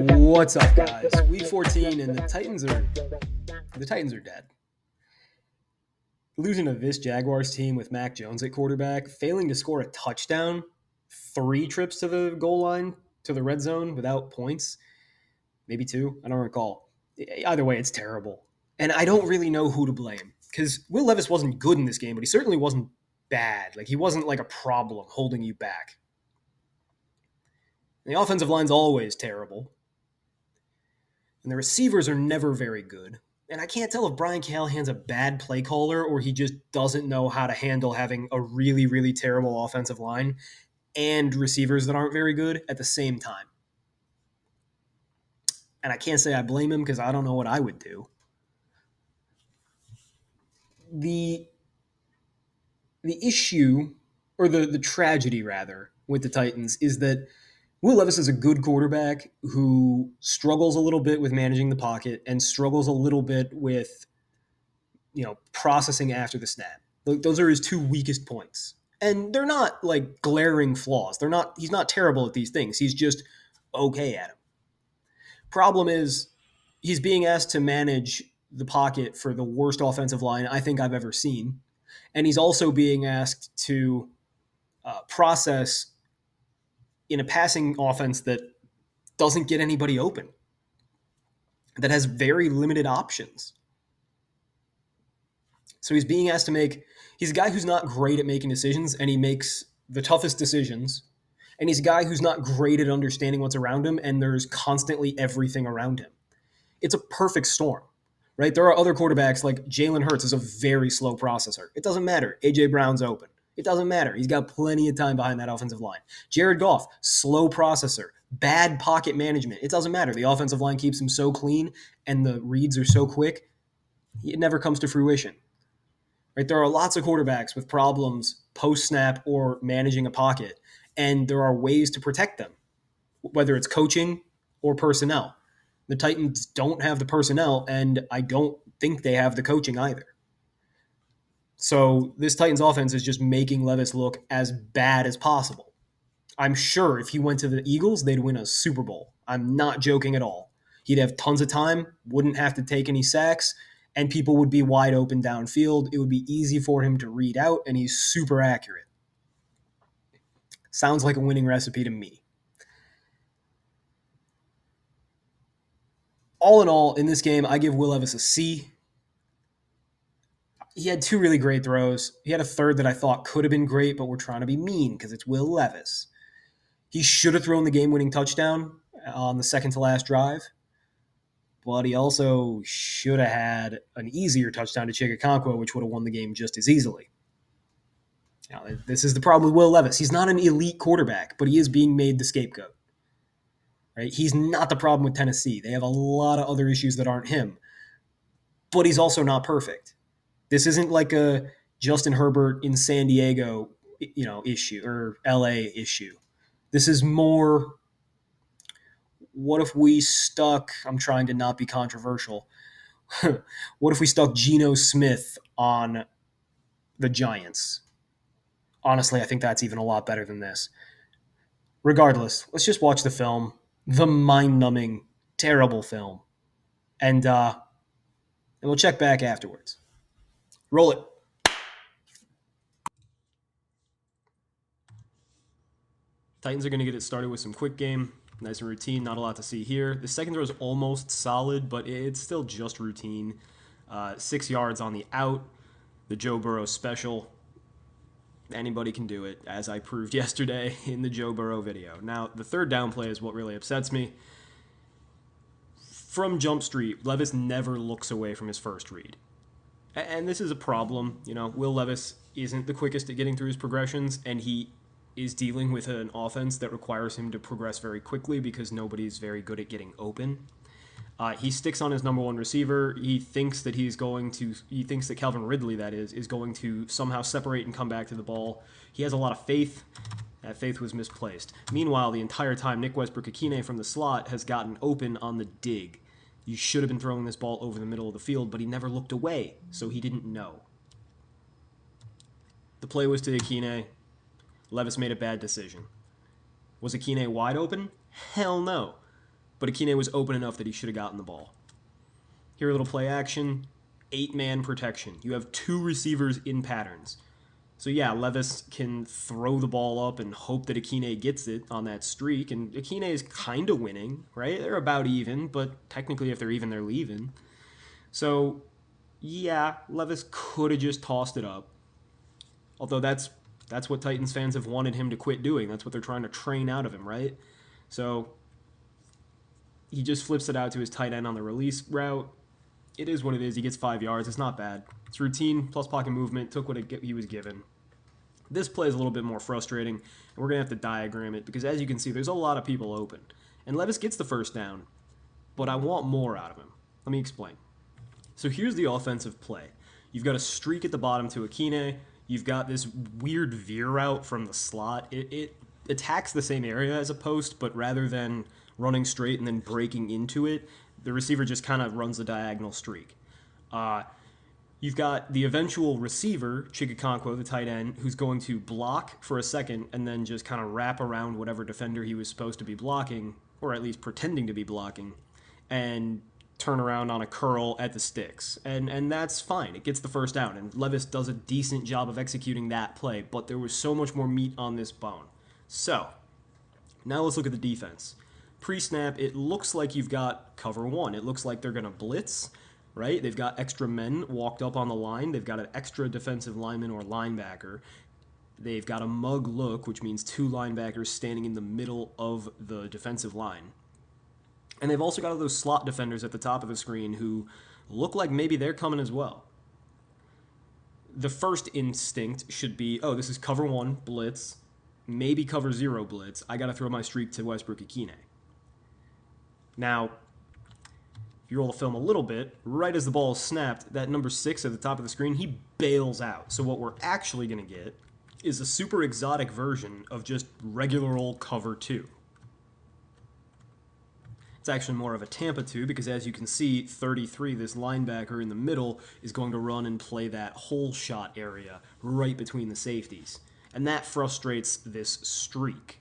What's up, guys? Week 14, and the Titans are dead. Losing to this Jaguars team with Mac Jones at quarterback, failing to score a touchdown, 3 trips to the goal line to the red zone without points, maybe 2, I don't recall. Either way, it's terrible. And I don't really know who to blame, because Will Levis wasn't good in this game, but he certainly wasn't bad. Like, he wasn't like a problem holding you back. The offensive line's always terrible. And the receivers are never very good. And I can't tell if Brian Callahan's a bad play caller or he just doesn't know how to handle having a really, really terrible offensive line and receivers that aren't very good at the same time. And I can't say I blame him because I don't know what I would do. The issue, or the tragedy rather, with the Titans is that Will Levis is a good quarterback who struggles a little bit with managing the pocket and struggles a little bit with, processing after the snap. Those are his 2 weakest points. And they're not like glaring flaws. He's not terrible at these things. He's just okay at them. Problem is, he's being asked to manage the pocket for the worst offensive line I think I've ever seen. And he's also being asked to process in a passing offense that doesn't get anybody open, that has very limited options. So he's being asked to he's a guy who's not great at making decisions, and he makes the toughest decisions. And he's a guy who's not great at understanding what's around him, and there's constantly everything around him. It's a perfect storm, right? There are other quarterbacks like Jalen Hurts is a very slow processor. It doesn't matter. A.J. Brown's open. It doesn't matter. He's got plenty of time behind that offensive line. Jared Goff, slow processor, bad pocket management. It doesn't matter. The offensive line keeps him so clean and the reads are so quick, it never comes to fruition. Right? There are lots of quarterbacks with problems post-snap or managing a pocket, and there are ways to protect them, whether it's coaching or personnel. The Titans don't have the personnel, and I don't think they have the coaching either. So this Titans offense is just making Levis look as bad as possible. I'm sure if he went to the Eagles, they'd win a Super Bowl. I'm not joking at all. He'd have tons of time, wouldn't have to take any sacks, and people would be wide open downfield. It would be easy for him to read out, and he's super accurate. Sounds like a winning recipe to me. All in all, in this game, I give Will Levis a C. He had 2 really great throws. He had a third that I thought could have been great, but we're trying to be mean because it's Will Levis. He should have thrown the game-winning touchdown on the second-to-last drive, but he also should have had an easier touchdown to Chigakonkwo, which would have won the game just as easily. Now, this is the problem with Will Levis. He's not an elite quarterback, but he is being made the scapegoat. Right? He's not the problem with Tennessee. They have a lot of other issues that aren't him, but he's also not perfect. This isn't like a Justin Herbert in San Diego, issue or LA issue. This is more, what if we stuck, I'm trying to not be controversial, what if we stuck Geno Smith on the Giants? Honestly, I think that's even a lot better than this. Regardless, let's just watch the film, the mind-numbing, terrible film, and we'll check back afterwards. Roll it. Titans are going to get it started with some quick game. Nice and routine, not a lot to see here. The second throw is almost solid, but it's still just routine. 6 yards on the out. The Joe Burrow special. Anybody can do it, as I proved yesterday in the Joe Burrow video. Now, the third down play is what really upsets me. From Jump Street, Levis never looks away from his first read. And this is a problem. Will Levis isn't the quickest at getting through his progressions, and he is dealing with an offense that requires him to progress very quickly because nobody's very good at getting open. He sticks on his number one receiver. He thinks that Calvin Ridley, that is going to somehow separate and come back to the ball. He has a lot of faith. That faith was misplaced. Meanwhile, the entire time, Nick Westbrook-Akine from the slot has gotten open on the dig. You should have been throwing this ball over the middle of the field, but he never looked away, so he didn't know. The play was to Akine. Levis made a bad decision. Was Akine wide open? Hell no. But Akine was open enough that he should have gotten the ball. Here, a little play action. 8-man protection. You have 2 receivers in patterns. So yeah, Levis can throw the ball up and hope that Akine gets it on that streak. And Akine is kind of winning, right? They're about even, but technically if they're even, they're leaving. So yeah, Levis could have just tossed it up. Although that's what Titans fans have wanted him to quit doing. That's what they're trying to train out of him, right? So he just flips it out to his tight end on the release route. It is what it is. He gets 5 yards. It's not bad. It's routine plus pocket movement. Took what he was given. This play is a little bit more frustrating, and we're going to have to diagram it because, as you can see, there's a lot of people open. And Levis gets the first down, but I want more out of him. Let me explain. So here's the offensive play. You've got a streak at the bottom to Akine. You've got this weird veer route from the slot. It attacks the same area as a post, but rather than running straight and then breaking into it, the receiver just kind of runs a diagonal streak. You've got the eventual receiver, Chigakonkwo, the tight end, who's going to block for a second and then just kind of wrap around whatever defender he was supposed to be blocking, or at least pretending to be blocking, and turn around on a curl at the sticks. And that's fine. It gets the first down, and Levis does a decent job of executing that play, but there was so much more meat on this bone. So, now let's look at the defense. Pre-snap, it looks like you've got cover 1. It looks like they're going to blitz, right? They've got extra men walked up on the line. They've got an extra defensive lineman or linebacker. They've got a mug look, which means 2 linebackers standing in the middle of the defensive line. And they've also got those slot defenders at the top of the screen who look like maybe they're coming as well. The first instinct should be, oh, this is cover 1, blitz, maybe cover 0, blitz. I got to throw my streak to Westbrook-Akine. Now, if you roll the film a little bit, right as the ball is snapped, that number 6 at the top of the screen, he bails out. So what we're actually going to get is a super exotic version of just regular old cover 2. It's actually more of a Tampa 2 because, as you can see, 33, this linebacker in the middle, is going to run and play that hole shot area right between the safeties. And that frustrates this streak.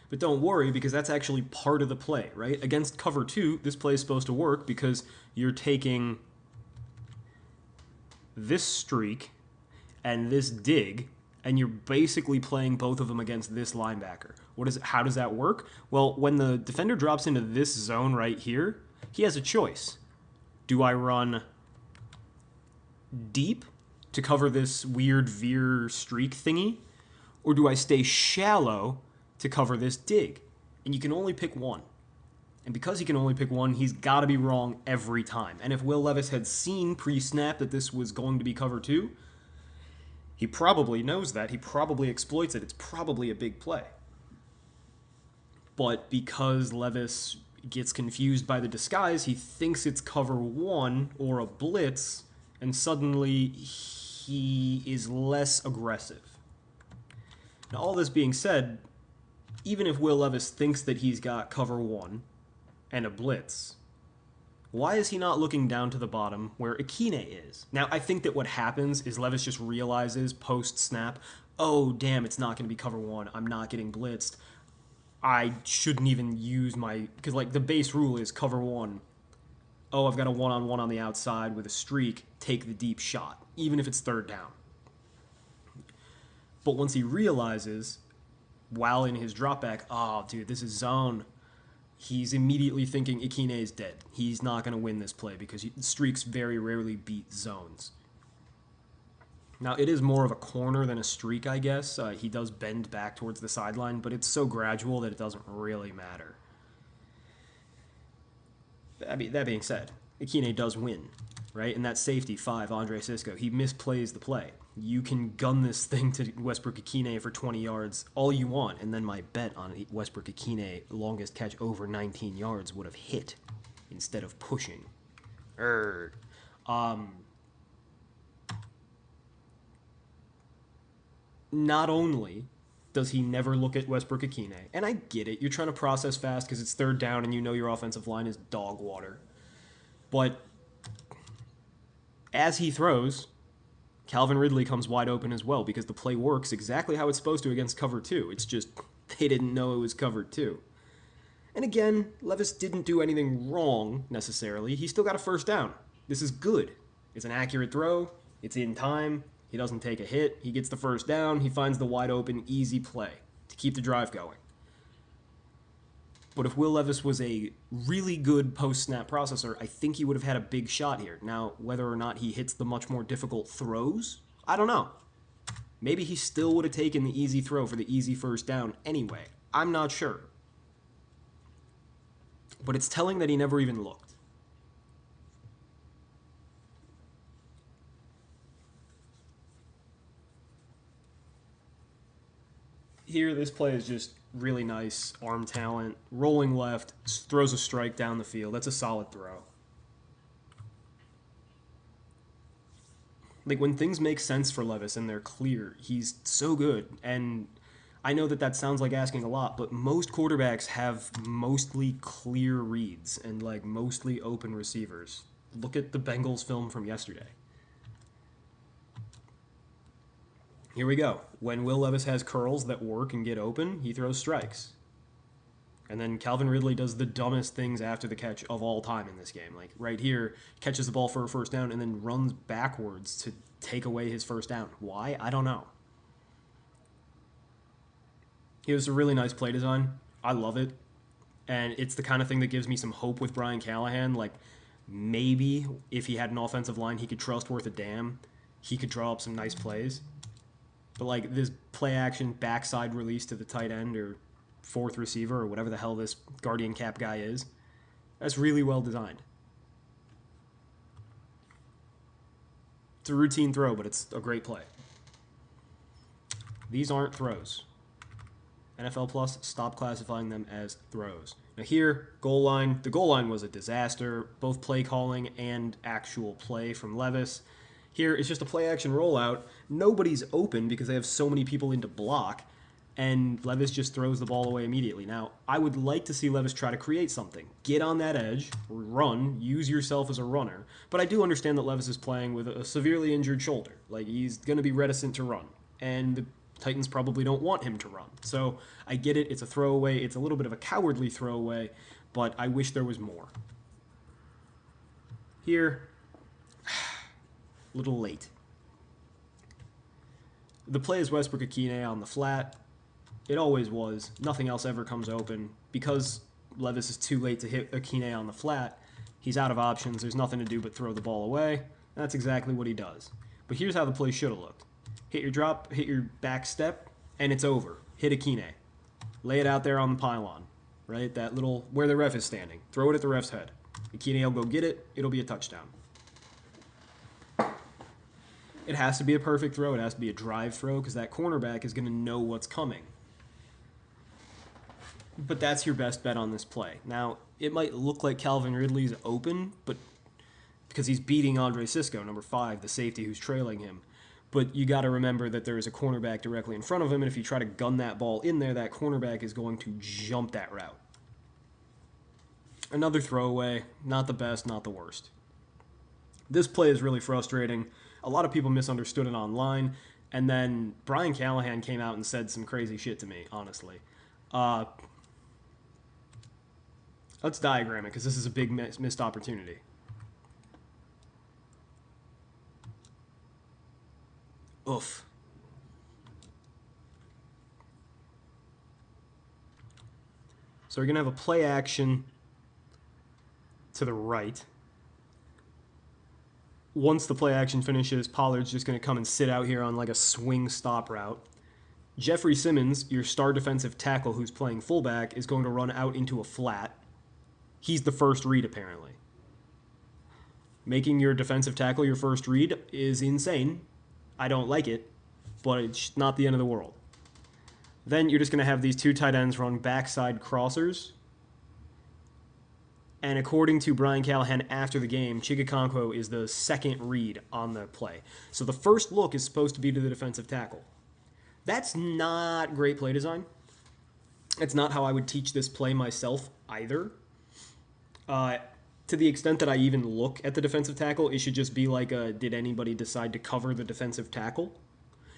But don't worry, because that's actually part of the play, right? Against cover 2, this play is supposed to work because you're taking this streak and this dig, and you're basically playing both of them against this linebacker. How does that work? Well, when the defender drops into this zone right here, he has a choice. Do I run deep to cover this weird veer streak thingy, or do I stay shallow to cover this dig? And you can only pick one. And because he can only pick one, he's got to be wrong every time. And if Will Levis had seen pre-snap that this was going to be cover 2, he probably knows that. He probably exploits it. It's probably a big play. But because Levis gets confused by the disguise, he thinks it's cover 1 or a blitz, and suddenly he is less aggressive. Now, all this being said, even if Will Levis thinks that he's got cover 1 and a blitz, why is he not looking down to the bottom where Akine is? Now, I think that what happens is Levis just realizes post-snap, oh, damn, it's not going to be cover 1. I'm not getting blitzed. I shouldn't even use my... Because, like, the base rule is cover 1. Oh, I've got a one-on-one on the outside with a streak. Take the deep shot, even if it's third down. But once he realizes, while in his dropback, oh, dude, this is zone, he's immediately thinking Akine is dead. He's not going to win this play because streaks very rarely beat zones. Now, it is more of a corner than a streak, I guess. He does bend back towards the sideline, but it's so gradual that it doesn't really matter. I mean, that being said, Akine does win, right? And that safety, 5, Andre Sisco, he misplays the play. You can gun this thing to Westbrook-Akine for 20 yards all you want, and then my bet on Westbrook-Akine longest catch over 19 yards would have hit instead of pushing. Not only does he never look at Westbrook-Akine, and I get it, you're trying to process fast because it's third down and you know your offensive line is dog water, but as he throws, Calvin Ridley comes wide open as well because the play works exactly how it's supposed to against cover 2. It's just they didn't know it was cover 2. And again, Levis didn't do anything wrong necessarily. He still got a first down. This is good. It's an accurate throw. It's in time. He doesn't take a hit. He gets the first down. He finds the wide open, easy play to keep the drive going. But if Will Levis was a really good post-snap processor, I think he would have had a big shot here. Now, whether or not he hits the much more difficult throws, I don't know. Maybe he still would have taken the easy throw for the easy first down anyway. I'm not sure. But it's telling that he never even looked. Here, this play is just really nice. Arm talent, rolling left, throws a strike down the field. That's a solid throw. Like, when things make sense for Levis and they're clear, he's so good. And I know that that sounds like asking a lot, but most quarterbacks have mostly clear reads and, like, mostly open receivers. Look at the Bengals film from yesterday. Here we go. When Will Levis has curls that work and get open, he throws strikes. And then Calvin Ridley does the dumbest things after the catch of all time in this game. Like right here, catches the ball for a first down and then runs backwards to take away his first down. Why? I don't know. It was a really nice play design. I love it. And it's the kind of thing that gives me some hope with Brian Callahan. Like, maybe if he had an offensive line he could trust worth a damn, he could draw up some nice plays. But, like, this play action backside release to the tight end or fourth receiver or whatever the hell this guardian cap guy is, that's really well designed. It's a routine throw, but it's a great play. These aren't throws. NFL Plus, stop classifying them as throws. Now here, goal line. The goal line was a disaster, both play calling and actual play from Levis. Here, it's just a play action rollout. Nobody's open because they have so many people in to block, and Levis just throws the ball away immediately. Now, I would like to see Levis try to create something. Get on that edge, run, use yourself as a runner. But I do understand that Levis is playing with a severely injured shoulder. Like, he's going to be reticent to run. And the Titans probably don't want him to run. So I get it. It's a throwaway. It's a little bit of a cowardly throwaway, but I wish there was more. Here, a little late. The play is Westbrook-Akine on the flat. It always was. Nothing else ever comes open. Because Levis is too late to hit Akine on the flat, he's out of options. There's nothing to do but throw the ball away. That's exactly what he does. But here's how the play should have looked. Hit your drop, hit your back step, and it's over. Hit Akine. Lay it out there on the pylon, right? That little, where the ref is standing. Throw it at the ref's head. Akine will go get it. It'll be a touchdown. It has to be a perfect throw. It has to be a drive throw because that cornerback is going to know what's coming. But that's your best bet on this play. Now, it might look like Calvin Ridley's open, but because he's beating Andre Sisco, number 5, the safety who's trailing him. But you got to remember that there is a cornerback directly in front of him, and if you try to gun that ball in there, that cornerback is going to jump that route. Another throwaway, not the best, not the worst. This play is really frustrating. A lot of people misunderstood it online, and then Brian Callahan came out and said some crazy shit to me, honestly. Let's diagram it, because this is a big missed opportunity. Oof. So we're going to have a play action to the right. Once the play action finishes, Pollard's just going to come and sit out here on like a swing stop route. Jeffrey Simmons, your star defensive tackle who's playing fullback, is going to run out into a flat. He's the first read, apparently. Making your defensive tackle your first read is insane. I don't like it, but it's not the end of the world. Then you're just going to have these two tight ends run backside crossers. And according to Brian Callahan after the game, Chigakonkwo is the second read on the play. So the first look is supposed to be to the defensive tackle. That's not great play design. It's not how I would teach this play myself either. To the extent that I even look at the defensive tackle, it should just be like, did anybody decide to cover the defensive tackle?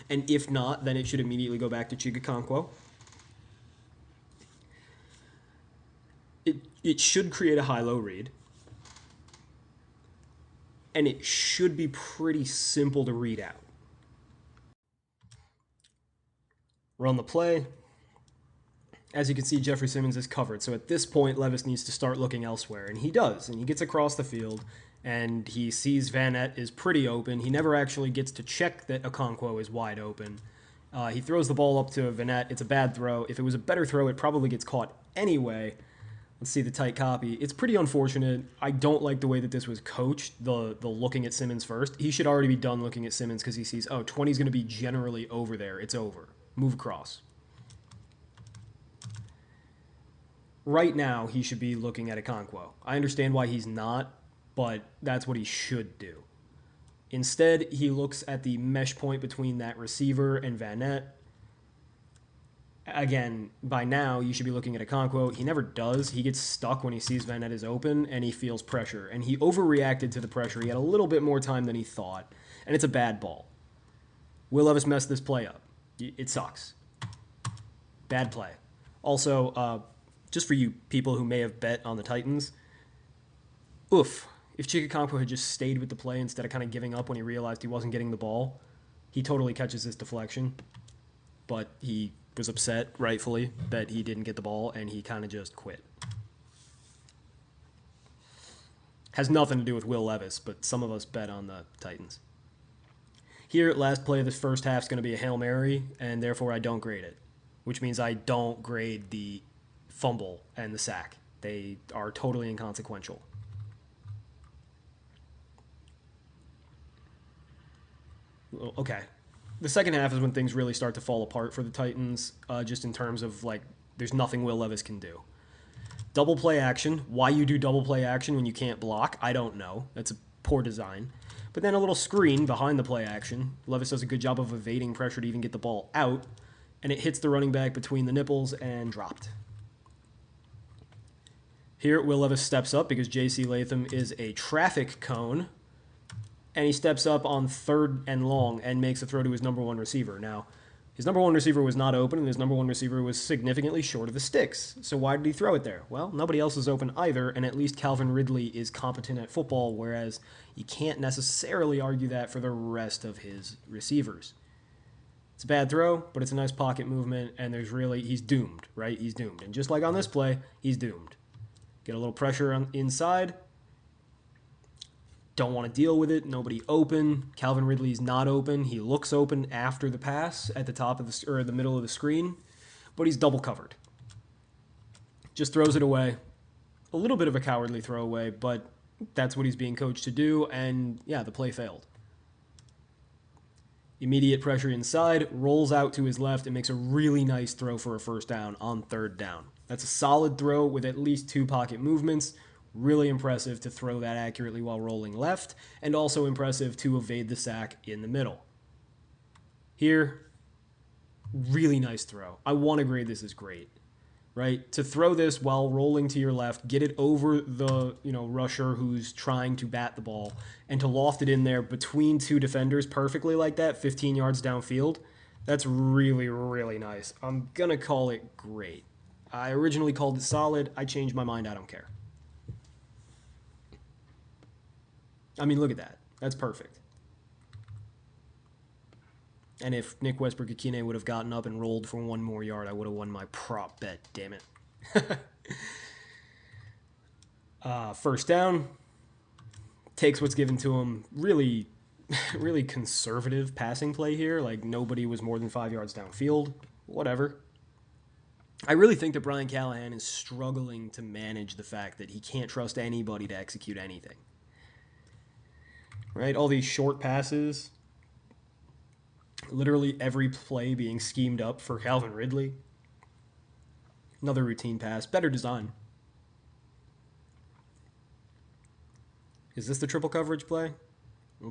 And if not, then it should immediately go back to Chigakonkwo. It should create a high-low read. And it should be pretty simple to read out. Run the play. As you can see, Jeffrey Simmons is covered. So at this point, Levis needs to start looking elsewhere. And he does. And he gets across the field. And he sees Vanette is pretty open. He never actually gets to check that Okonkwo is wide open. He throws the ball up to Vanette. It's a bad throw. If it was a better throw, it probably gets caught anyway. Let's see the tight copy. It's pretty unfortunate. I don't like the way that this was coached, the looking at Simmons first. He should already be done looking at Simmons because he sees, oh, 20 is going to be generally over there. It's over. Move across. Right now, he should be looking at Okonkwo. I understand why he's not, but that's what he should do. Instead, he looks at the mesh point between that receiver and Vanette. Again, by now, you should be looking at Okonkwo. He never does. He gets stuck when he sees Vanette is open, and he feels pressure. And he overreacted to the pressure. He had a little bit more time than he thought, and it's a bad ball. Will Levis messed this play up. It sucks. Bad play. Also, just for you people who may have bet on the Titans, oof. If Chigakonkwo had just stayed with the play instead of kind of giving up when he realized he wasn't getting the ball, he totally catches this deflection. But he was upset, rightfully, that he didn't get the ball, and he kind of just quit. Has nothing to do with Will Levis, but some of us bet on the Titans. Here, last play of this first half is going to be a Hail Mary, and therefore I don't grade it, which means I don't grade the fumble and the sack. They are totally inconsequential. Okay. The second half is when things really start to fall apart for the Titans, just in terms of, like, there's nothing Will Levis can do. Double play action. Why you do double play action when you can't block, I don't know. That's a poor design. But then a little screen behind the play action. Levis does a good job of evading pressure to even get the ball out, and it hits the running back between the nipples and dropped. Here, Will Levis steps up because J.C. Latham is a traffic cone, and he steps up on 3rd and long and makes a throw to his number one receiver. Now, his number one receiver was not open, and his number one receiver was significantly short of the sticks. So why did he throw it there? Well, nobody else is open either, and at least Calvin Ridley is competent at football, whereas you can't necessarily argue that for the rest of his receivers. It's a bad throw, but it's a nice pocket movement, and he's doomed, right? He's doomed. And just like on this play, he's doomed. Get a little pressure on inside. Don't want to deal with it. Nobody open. Calvin Ridley's not open. He looks open after the pass at the top of the middle of the screen, but he's double covered. Just throws it away. A little bit of a cowardly throwaway, but that's what he's being coached to do, and yeah, the play failed. Immediate pressure inside, rolls out to his left, and makes a really nice throw for a first down on 3rd down. That's a solid throw with at least 2 pocket movements. Really impressive to throw that accurately while rolling left, and also impressive to evade the sack in the middle. Here, really nice throw. I want to grade this as great, right? To throw this while rolling to your left, get it over the rusher who's trying to bat the ball, and to loft it in there between 2 defenders perfectly like that, 15 yards downfield, that's really, really nice. I'm going to call it great. I originally called it solid. I changed my mind. I don't care. I mean, look at that. That's perfect. And if Nick Westbrook-Akine would have gotten up and rolled for 1 more yard, I would have won my prop bet, damn it. First down. Takes what's given to him. Really, really conservative passing play here. Like, nobody was more than 5 yards downfield. Whatever. I really think that Brian Callahan is struggling to manage the fact that he can't trust anybody to execute anything. Right? All these short passes. Literally every play being schemed up for Calvin Ridley. Another routine pass. Better design. Is this the triple coverage play?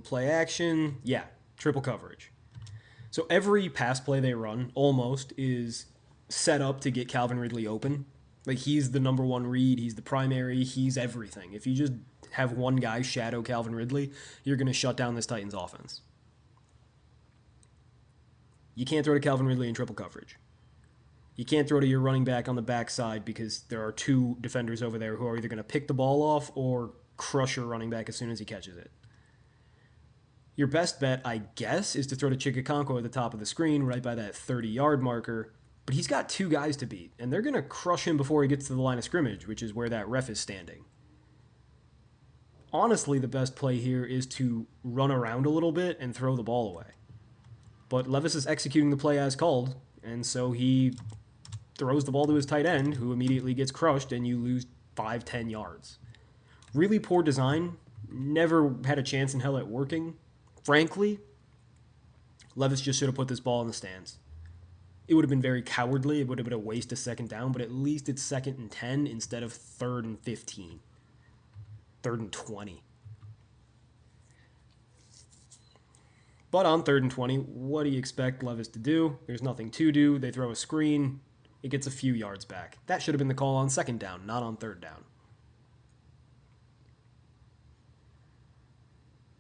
Play action. Yeah, triple coverage. So every pass play they run, almost, is set up to get Calvin Ridley open. Like, he's the number one read. He's the primary. He's everything. If you just have one guy shadow Calvin Ridley, you're going to shut down this Titans offense. You can't throw to Calvin Ridley in triple coverage. You can't throw to your running back on the backside because there are two defenders over there who are either going to pick the ball off or crush your running back as soon as he catches it. Your best bet, I guess, is to throw to Chikakonko at the top of the screen right by that 30-yard marker, but he's got two guys to beat, and they're going to crush him before he gets to the line of scrimmage, which is where that ref is standing. Honestly, the best play here is to run around a little bit and throw the ball away. But Levis is executing the play as called, and so he throws the ball to his tight end, who immediately gets crushed, and you lose 5-10 yards. Really poor design. Never had a chance in hell at working. Frankly, Levis just should have put this ball in the stands. It would have been very cowardly. It would have been a waste of second down, but at least it's 2nd and 10 instead of 3rd and 15. 3rd and 20. But on 3rd and 20, what do you expect Levis to do? There's nothing to do. They throw a screen. It gets a few yards back. That should have been the call on 2nd down, not on 3rd down.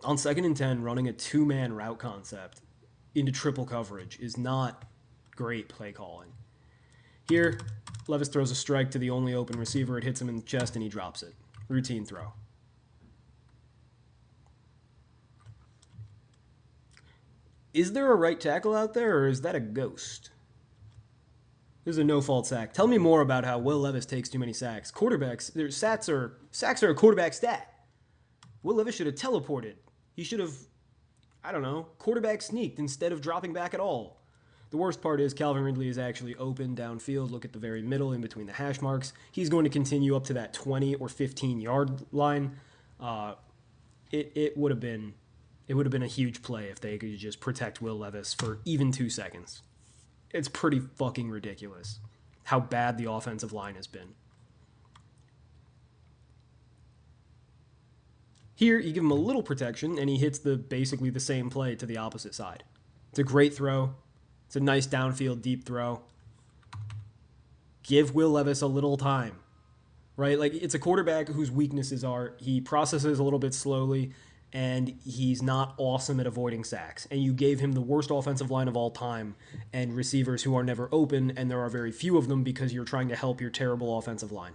On 2nd and 10, running a two-man route concept into triple coverage is not great play calling. Here, Levis throws a strike to the only open receiver. It hits him in the chest, and he drops it. Routine throw. Is there a right tackle out there, or is that a ghost? This is a no-fault sack. Tell me more about how Will Levis takes too many sacks. Sacks are a quarterback stat. Will Levis should have teleported. He should have, quarterback sneaked instead of dropping back at all. The worst part is Calvin Ridley is actually open downfield. Look at the very middle in between the hash marks. He's going to continue up to that 20 or 15-yard line. It would have been a huge play if they could just protect Will Levis for even 2 seconds. It's pretty fucking ridiculous how bad the offensive line has been. Here, you give him a little protection, and he hits basically the same play to the opposite side. It's a great throw. It's a nice downfield deep throw. Give Will Levis a little time, right? Like, it's a quarterback whose weaknesses are he processes a little bit slowly, and he's not awesome at avoiding sacks. And you gave him the worst offensive line of all time and receivers who are never open, and there are very few of them because you're trying to help your terrible offensive line.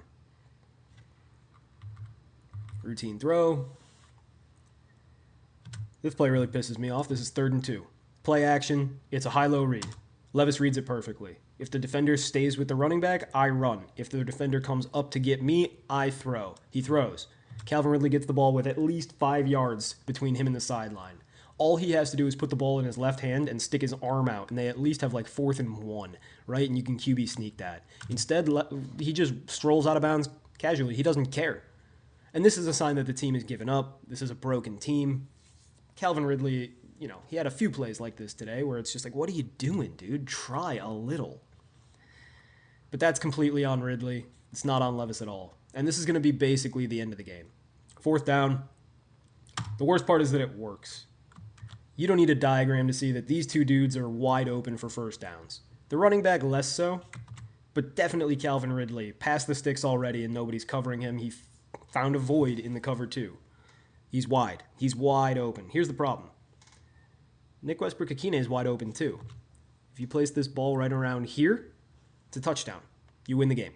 Routine throw. This play really pisses me off. This is 3rd and 2. Play action. It's a high-low read. Levis reads it perfectly. If the defender stays with the running back, I run. If the defender comes up to get me, I throw. He throws. Calvin Ridley gets the ball with at least 5 yards between him and the sideline. All he has to do is put the ball in his left hand and stick his arm out, and they at least have like 4th and 1, right? And you can QB sneak that. Instead, he just strolls out of bounds casually. He doesn't care. And this is a sign that the team has given up. This is a broken team. Calvin Ridley, he had a few plays like this today where it's just like, what are you doing, dude? Try a little. But that's completely on Ridley. It's not on Levis at all. And this is going to be basically the end of the game. 4th down. The worst part is that it works. You don't need a diagram to see that these two dudes are wide open for first downs. The running back less so, but definitely Calvin Ridley. Past the sticks already and nobody's covering him. He found a void in the cover 2. He's wide. He's wide open. Here's the problem. Nick Westbrook-Akine is wide open too. If you place this ball right around here, it's a touchdown. You win the game.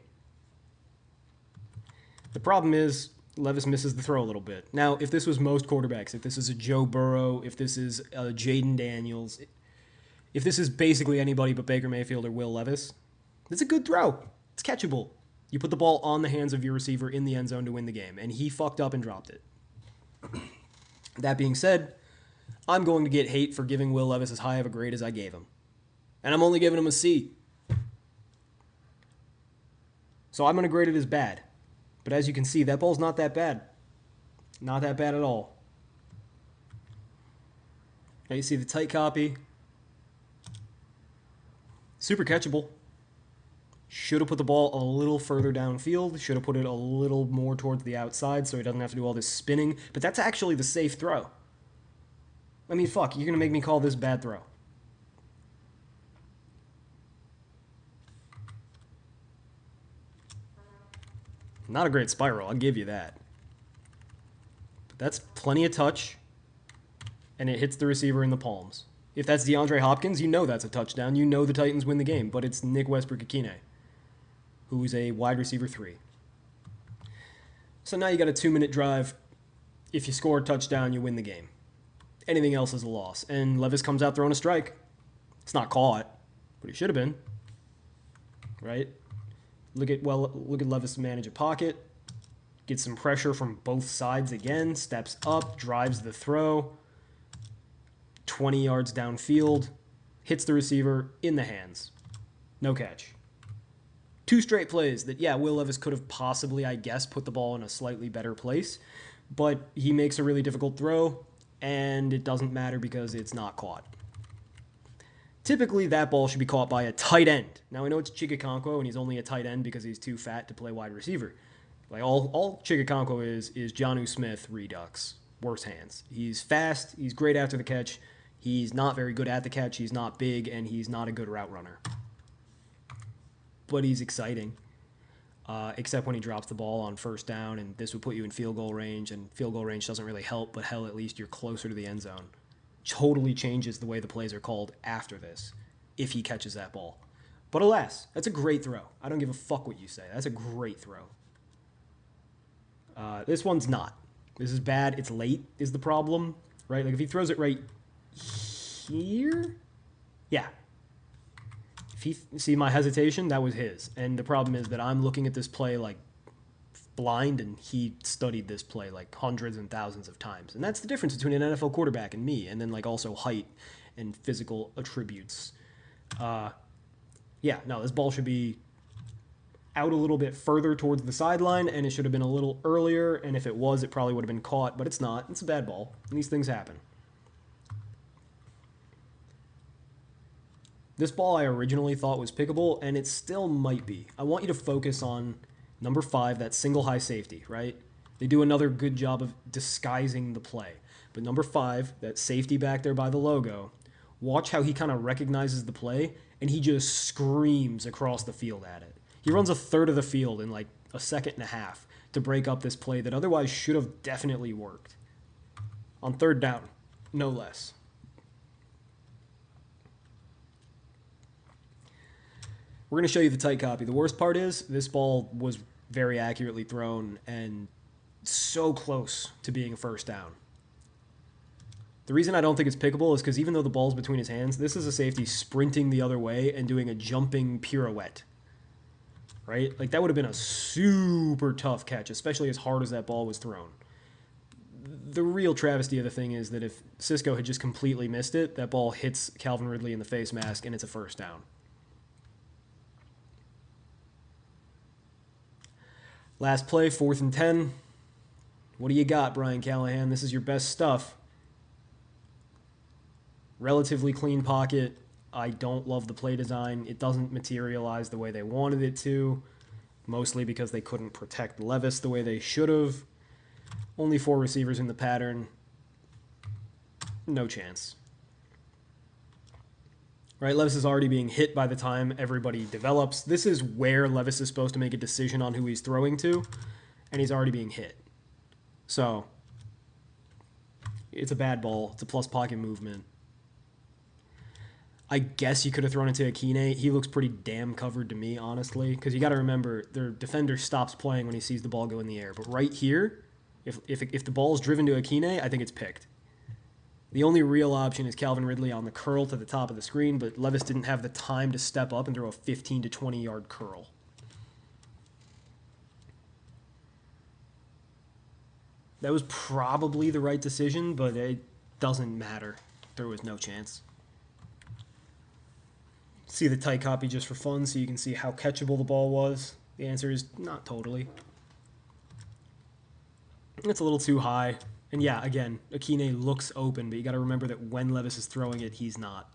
The problem is Levis misses the throw a little bit. Now, if this was most quarterbacks, if this is a Joe Burrow, if this is a Jaden Daniels, if this is basically anybody but Baker Mayfield or Will Levis, it's a good throw. It's catchable. You put the ball on the hands of your receiver in the end zone to win the game, and he fucked up and dropped it. That being said, I'm going to get hate for giving Will Levis as high of a grade as I gave him. And I'm only giving him a C. So I'm going to grade it as bad. But as you can see, that ball's not that bad. Not that bad at all. Now you see the tight copy. Super catchable. Should have put the ball a little further downfield. Should have put it a little more towards the outside so he doesn't have to do all this spinning. But that's actually the safe throw. I mean, fuck, you're going to make me call this bad throw. Not a great spiral, I'll give you that. That's plenty of touch, and it hits the receiver in the palms. If that's DeAndre Hopkins, you know that's a touchdown. You know the Titans win the game, but it's Nick Westbrook-Ikine, who's a wide receiver 3. So now you got a 2-minute drive. If you score a touchdown, you win the game. Anything else is a loss. And Levis comes out throwing a strike. It's not caught, but he should have been. Right? Look at Levis manage a pocket. Gets some pressure from both sides again. Steps up, drives the throw. 20 yards downfield. Hits the receiver in the hands. No catch. 2 straight plays that, yeah, Will Levis could have possibly, I guess, put the ball in a slightly better place. But he makes a really difficult throw, and it doesn't matter because it's not caught. Typically, that ball should be caught by a tight end. Now, I know it's Chigakonkwo, and he's only a tight end because he's too fat to play wide receiver. Like, all Chigakonkwo is Jonnu Smith redux. Worse hands. He's fast. He's great after the catch. He's not very good at the catch. He's not big, and he's not a good route runner. But he's exciting, except when he drops the ball on first down, and this would put you in field goal range, and field goal range doesn't really help, but hell, at least you're closer to the end zone. Totally changes the way the plays are called after this, if he catches that ball. But alas, that's a great throw. I don't give a fuck what you say. That's a great throw. This one's not. This is bad. It's late is the problem, right? Like if he throws it right here, yeah. If he see my hesitation, that was his. And the problem is that I'm looking at this play like blind, and he studied this play like hundreds and thousands of times. And that's the difference between an NFL quarterback and me, and then like also height and physical attributes. Yeah, no, this ball should be out a little bit further towards the sideline, and it should have been a little earlier, and if it was, it probably would have been caught, but it's not. It's a bad ball, and these things happen. This ball I originally thought was pickable, and it still might be. I want you to focus on number 5, that single high safety, right? They do another good job of disguising the play. But number 5, that safety back there by the logo, watch how he kind of recognizes the play, and he just screams across the field at it. He runs a third of the field in like a second and a half to break up this play that otherwise should have definitely worked. On third down, no less. We're going to show you the tight copy. The worst part is this ball was very accurately thrown and so close to being a first down. The reason I don't think it's pickable is because even though the ball's between his hands, this is a safety sprinting the other way and doing a jumping pirouette. Right? Like that would have been a super tough catch, especially as hard as that ball was thrown. The real travesty of the thing is that if Cisco had just completely missed it, that ball hits Calvin Ridley in the face mask and it's a first down. Last play, 4th and 10. What do you got, Brian Callahan? This is your best stuff. Relatively clean pocket. I don't love the play design. It doesn't materialize the way they wanted it to, mostly because they couldn't protect Levis the way they should have. Only 4 receivers in the pattern. No chance. Right, Levis is already being hit by the time everybody develops. This is where Levis is supposed to make a decision on who he's throwing to, and he's already being hit. So, it's a bad ball. It's a plus pocket movement. I guess you could have thrown it to Ikine. He looks pretty damn covered to me, honestly, because you got to remember, their defender stops playing when he sees the ball go in the air. But right here, if the ball is driven to Ikine, I think it's picked. The only real option is Calvin Ridley on the curl to the top of the screen, but Levis didn't have the time to step up and throw a 15 to 20-yard curl. That was probably the right decision, but it doesn't matter. There was no chance. See the tight copy just for fun so you can see how catchable the ball was. The answer is not totally. It's a little too high. And yeah, again, Ikine looks open, but you got to remember that when Levis is throwing it, he's not.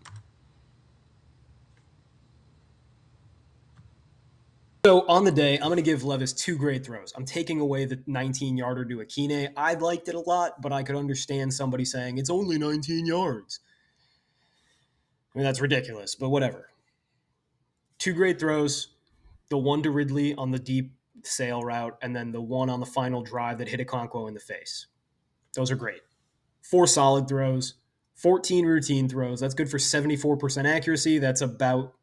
So on the day, I'm going to give Levis 2 great throws. I'm taking away the 19-yarder to Ikine. I liked it a lot, but I could understand somebody saying, it's only 19 yards. I mean, that's ridiculous, but whatever. 2 great throws. The one to Ridley on the deep sail route, and then the one on the final drive that hit Okonkwo in the face. Those are great. 4 solid throws, 14 routine throws. That's good for 74% accuracy. That's about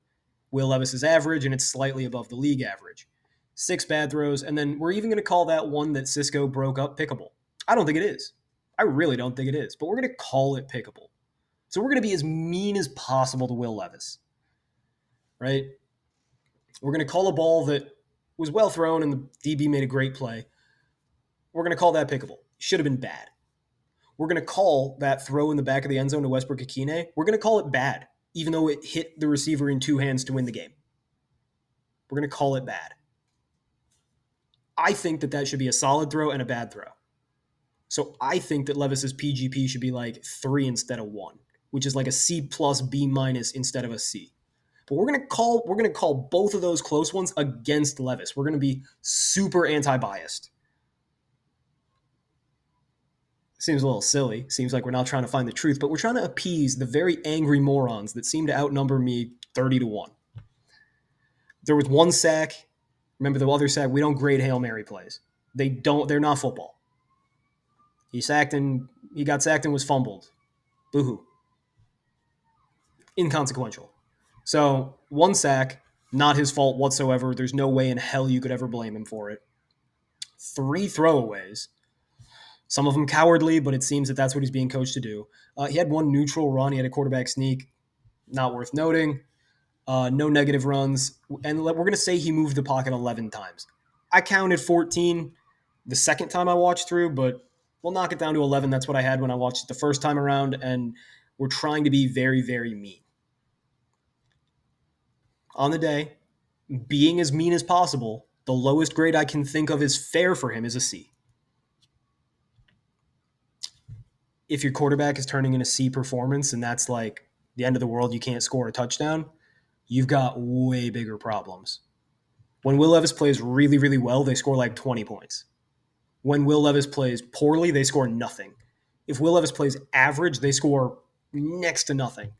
Will Levis's average, and it's slightly above the league average. 6 bad throws, and then we're even going to call that one that Cisco broke up pickable. I don't think it is. I really don't think it is, but we're going to call it pickable. So we're going to be as mean as possible to Will Levis, right? We're going to call a ball that was well thrown and the DB made a great play. We're going to call that pickable. Should have been bad. We're going to call that throw in the back of the end zone to Westbrook-Ikine. We're going to call it bad, even though it hit the receiver in 2 hands to win the game. We're going to call it bad. I think that should be a solid throw and a bad throw. So I think that Levis's PGP should be like 3 instead of 1, which is like a C plus B minus instead of a C. But we're gonna call both of those close ones against Levis. We're gonna be super anti-biased. Seems a little silly. Seems like we're not trying to find the truth, but we're trying to appease the very angry morons that seem to outnumber me 30-1. There was 1 sack. Remember the other sack? We don't grade Hail Mary plays. They're not football. He got sacked and was fumbled. Boo-hoo. Inconsequential. So 1 sack, not his fault whatsoever. There's no way in hell you could ever blame him for it. 3 throwaways. Some of them cowardly, but it seems that that's what he's being coached to do. He had 1 neutral run. He had a quarterback sneak. Not worth noting. No negative runs. And we're going to say he moved the pocket 11 times. I counted 14 the second time I watched through, but we'll knock it down to 11. That's what I had when I watched it the first time around, and we're trying to be very, very mean. On the day, being as mean as possible, the lowest grade I can think of is fair for him is a C. If your quarterback is turning in a C performance and that's like the end of the world, you can't score a touchdown, you've got way bigger problems. When Will Levis plays really, really well, they score like 20 points. When Will Levis plays poorly, they score nothing. If Will Levis plays average, they score next to nothing.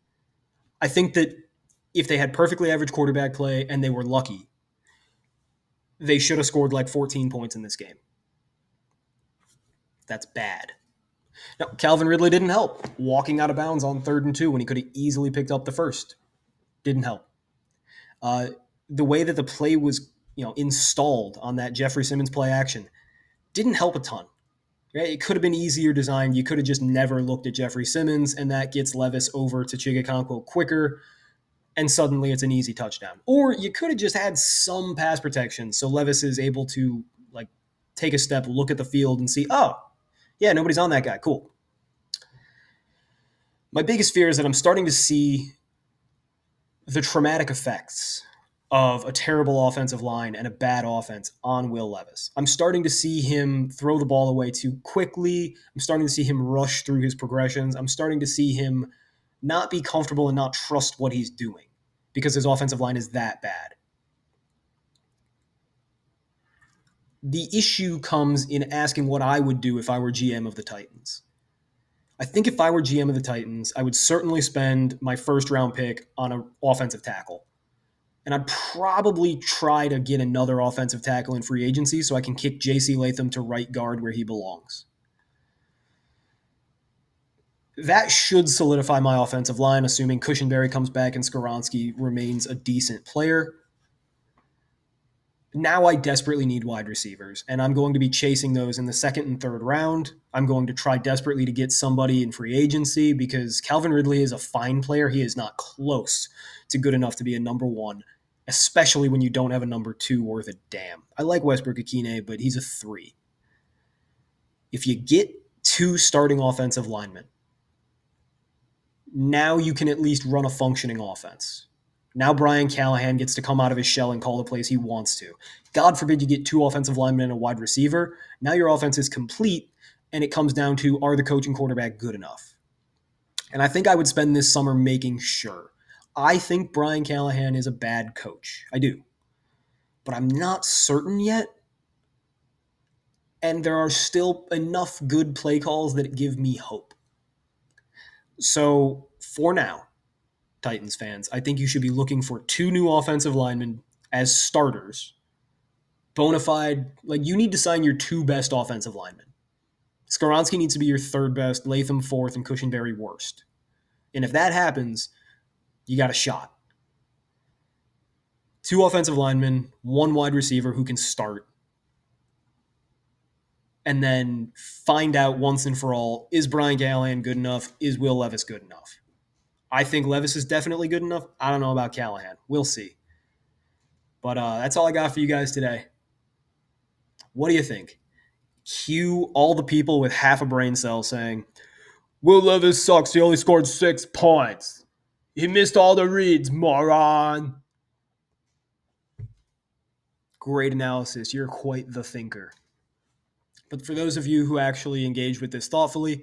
I think that if they had perfectly average quarterback play and they were lucky, they should have scored like 14 points in this game. That's bad. Now, Calvin Ridley didn't help. Walking out of bounds on 3rd and 2 when he could have easily picked up the first didn't help. The way that the play was, installed on that Jeffrey Simmons play action didn't help a ton. Right? It could have been easier designed. You could have just never looked at Jeffrey Simmons, and that gets Levis over to Chigakonkwo quicker, and suddenly it's an easy touchdown. Or you could have just had some pass protection so Levis is able to take a step, look at the field, and see, oh, yeah, nobody's on that guy. Cool. My biggest fear is that I'm starting to see the traumatic effects of a terrible offensive line and a bad offense on Will Levis. I'm starting to see him throw the ball away too quickly. I'm starting to see him rush through his progressions. I'm starting to see him not be comfortable and not trust what he's doing because his offensive line is that bad. The issue comes in asking what I would do if I were GM of the Titans. I think if I were GM of the Titans, I would certainly spend my first round pick on an offensive tackle. And I'd probably try to get another offensive tackle in free agency so I can kick J.C. Latham to right guard where he belongs. That should solidify my offensive line, assuming Cushenberry comes back and Skoronski remains a decent player. Now I desperately need wide receivers, and I'm going to be chasing those in the 2nd and 3rd round. I'm going to try desperately to get somebody in free agency because Calvin Ridley is a fine player. He is not close to good enough to be a number 1, especially when you don't have a number 2 worth a damn. I like Westbrook-Ikine, but he's a 3. If you get 2 starting offensive linemen, now you can at least run a functioning offense. Now Brian Callahan gets to come out of his shell and call the plays he wants to. God forbid you get 2 offensive linemen and a wide receiver. Now your offense is complete, and it comes down to, are the coach and quarterback good enough? And I think I would spend this summer making sure. I think Brian Callahan is a bad coach. I do. But I'm not certain yet. And there are still enough good play calls that give me hope. So for now, Titans fans, I think you should be looking for 2 new offensive linemen as starters. Bona fide, you need to sign your 2 best offensive linemen. Skoronski needs to be your third best, Latham fourth, and Cushenberry worst. And if that happens, you got a shot. 2 offensive linemen, 1 wide receiver who can start. And then find out once and for all, is Brian Callahan good enough? Is Will Levis good enough? I think Levis is definitely good enough. I don't know about Callahan. We'll see. But that's all I got for you guys today. What do you think? Cue all the people with half a brain cell saying, Will Levis sucks. He only scored 6 points. He missed all the reads, moron. Great analysis. You're quite the thinker. But for those of you who actually engage with this thoughtfully,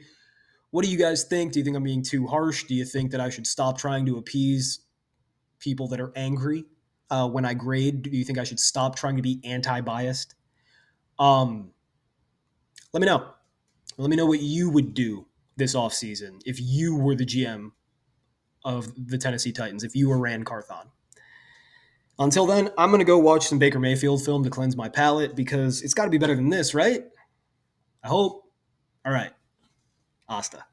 what do you guys think? Do you think I'm being too harsh? Do you think that I should stop trying to appease people that are angry when I grade? Do you think I should stop trying to be anti-biased? Let me know. Let me know what you would do this offseason if you were the GM of the Tennessee Titans, if you were Rand Carthon. Until then, I'm going to go watch some Baker Mayfield film to cleanse my palate because it's got to be better than this, right? I hope. All right. Hasta.